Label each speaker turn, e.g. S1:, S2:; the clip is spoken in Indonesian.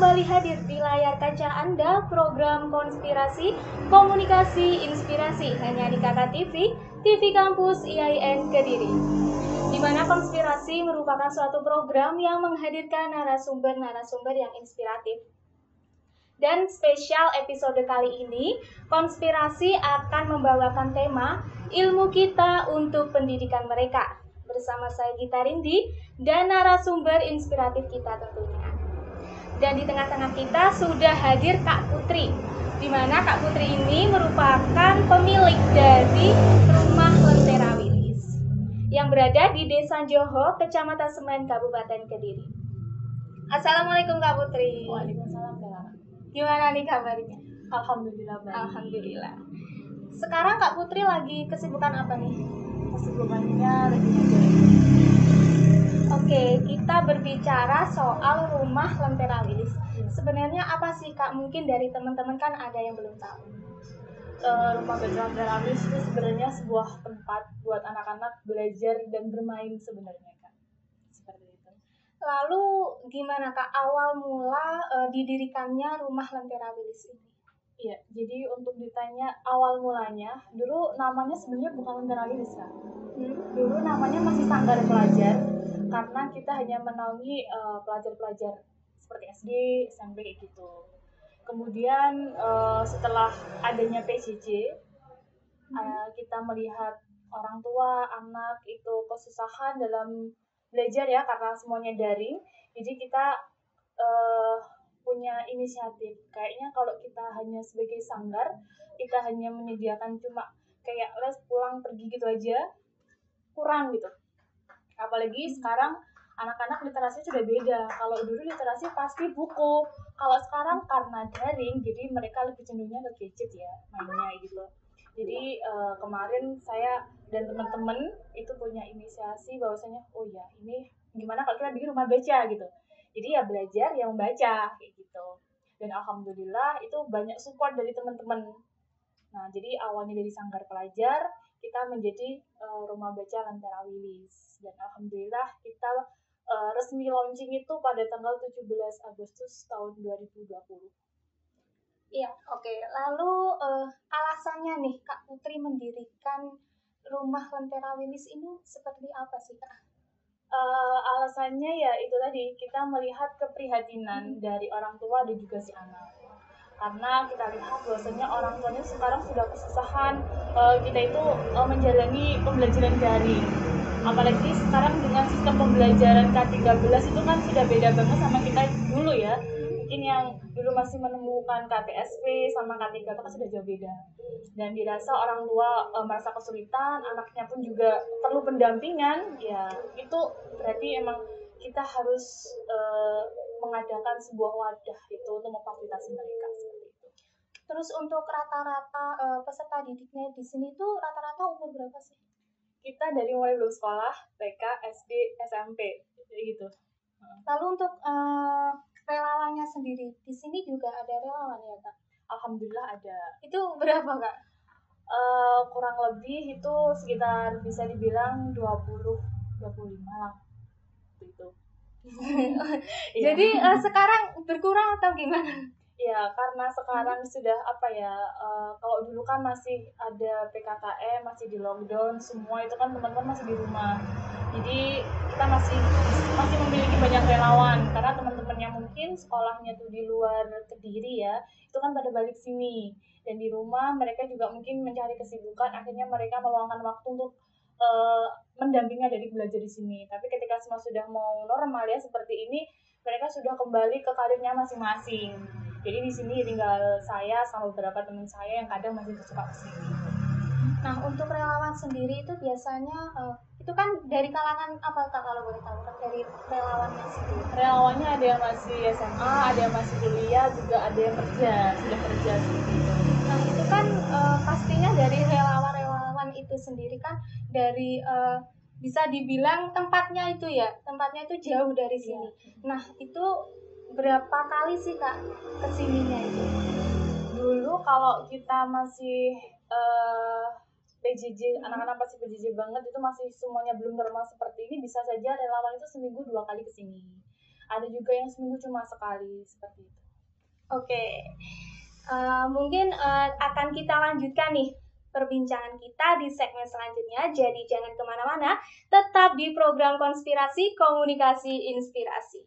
S1: kembali hadir di layar kaca Anda program Konspirasi Komunikasi Inspirasi hanya di KK TV, TV Kampus IAIN Kediri. Di mana konspirasi merupakan suatu program yang menghadirkan narasumber-narasumber yang inspiratif. Dan spesial episode kali ini, konspirasi akan membawakan tema ilmu kita untuk pendidikan mereka. Bersama saya Gita Rindi dan narasumber inspiratif kita tentunya. Dan di tengah-tengah kita sudah hadir Kak Putri, di mana Kak Putri ini merupakan pemilik dari Rumah Lentera Wilis yang berada di Desa Joho, Kecamatan Semen, Kabupaten Kediri. Assalamualaikum Kak Putri.
S2: Waalaikumsalam Kak.
S1: Gimana nih kabarnya?
S2: Alhamdulillah baik.
S1: Alhamdulillah. Sekarang Kak Putri lagi kesibukan apa nih?
S2: Kesibukannya lagi ngajar.
S1: Oke, kita berbicara soal Rumah Lentera Wilis. Sebenarnya apa sih Kak? Mungkin dari teman-teman kan ada yang belum tahu.
S2: Rumah Lentera Wilis itu sebenarnya sebuah tempat buat anak-anak belajar dan bermain sebenarnya Kak. Seperti itu.
S1: Lalu gimana Kak awal mula didirikannya Rumah Lentera Wilis ini?
S2: Iya, jadi untuk ditanya awal mulanya, dulu namanya sebenarnya bukan Lentera Wilis Kak. Dulu namanya masih Sanggar Pelajar, karena kita hanya menaungi pelajar-pelajar seperti SD, SMP kayak gitu. Kemudian setelah adanya PJJ, kita melihat orang tua, anak itu kesusahan dalam belajar ya karena semuanya daring. Jadi kita punya inisiatif. Kayaknya kalau kita hanya sebagai sanggar, kita hanya menyediakan cuma kayak les pulang pergi gitu aja, kurang gitu. Apalagi sekarang anak-anak literasi sudah beda. Kalau dulu literasi pasti buku. Kalau sekarang karena daring, jadi mereka lebih cenderungnya ke gadget ya, mainnya gitu. Jadi kemarin saya dan teman-teman itu punya inisiasi bahwasanya, oh ya ini gimana kalau kita bikin rumah baca gitu. Jadi ya belajar yang membaca kayak gitu. Dan alhamdulillah itu banyak support dari teman-teman. Nah jadi awalnya dari Sanggar Pelajar, kita menjadi Rumah Baca Lentera Wilis. Dan alhamdulillah kita resmi launching itu pada tanggal 17 Agustus tahun 2020.
S1: Iya, oke. Lalu alasannya nih Kak Putri mendirikan Rumah Lentera Wilis ini seperti apa sih Kak?
S2: Alasannya ya itu tadi, kita melihat keprihatinan dari orang tua dan juga si anak. Karena kita lihat bahwasanya orang tuanya sekarang sudah kesusahan kita itu menjalani pembelajaran daring. Apalagi sekarang dengan sistem pembelajaran K13 itu kan sudah beda banget sama kita dulu ya. Mungkin yang dulu masih menemukan KTSP sama K3 itu kan sudah jauh beda. Dan dirasa orang tua merasa kesulitan, anaknya pun juga perlu pendampingan, ya itu berarti emang kita harus mengadakan sebuah wadah itu untuk memfasilitasi mereka seperti itu.
S1: Terus untuk rata-rata peserta didiknya di sini tuh rata-rata umur berapa sih?
S2: Kita dari mulai lulus sekolah, TK, SD, SMP, gitu.
S1: Lalu untuk relawannya sendiri, di sini juga ada relawan ya Kak?
S2: Alhamdulillah ada.
S1: Itu berapa Kak?
S2: Kurang lebih itu sekitar bisa dibilang 20-25 lah. Itu.
S1: Jadi sekarang berkurang atau gimana?
S2: Ya, karena sekarang sudah apa ya, kalau dulu kan masih ada PKKM, masih di lockdown, semua itu kan teman-teman masih di rumah. Jadi kita masih memiliki banyak relawan, karena teman-teman yang mungkin sekolahnya tuh di luar Kediri ya, itu kan pada balik sini. Dan di rumah mereka juga mungkin mencari kesibukan, akhirnya mereka meluangkan waktu untuk mendampingi adik belajar di sini. Tapi ketika semua sudah mau normal ya seperti ini, mereka sudah kembali ke karirnya masing-masing. Jadi di sini tinggal saya sama beberapa teman saya yang kadang masih suka kesini.
S1: Nah untuk relawan sendiri itu biasanya itu kan dari kalangan apa Kak kalau boleh tahu kan dari relawannya sendiri?
S2: Relawannya ada yang masih SMA, ada yang masih kuliah, juga ada yang sudah kerja seperti itu.
S1: Nah itu kan pastinya dari relawan-relawan itu sendiri kan dari bisa dibilang tempatnya itu jauh dari sini. Nah itu berapa kali sih Kak kesininya itu?
S2: Dulu kalau kita masih PJJ, anak-anak pasti PJJ banget, itu masih semuanya belum normal seperti ini, bisa saja relawan itu seminggu 2 kali kesini. ada juga yang seminggu cuma sekali seperti itu.
S1: Oke, mungkin akan kita lanjutkan nih perbincangan kita di segmen selanjutnya. Jadi jangan kemana-mana, tetap di program Konspirasi Komunikasi Inspirasi.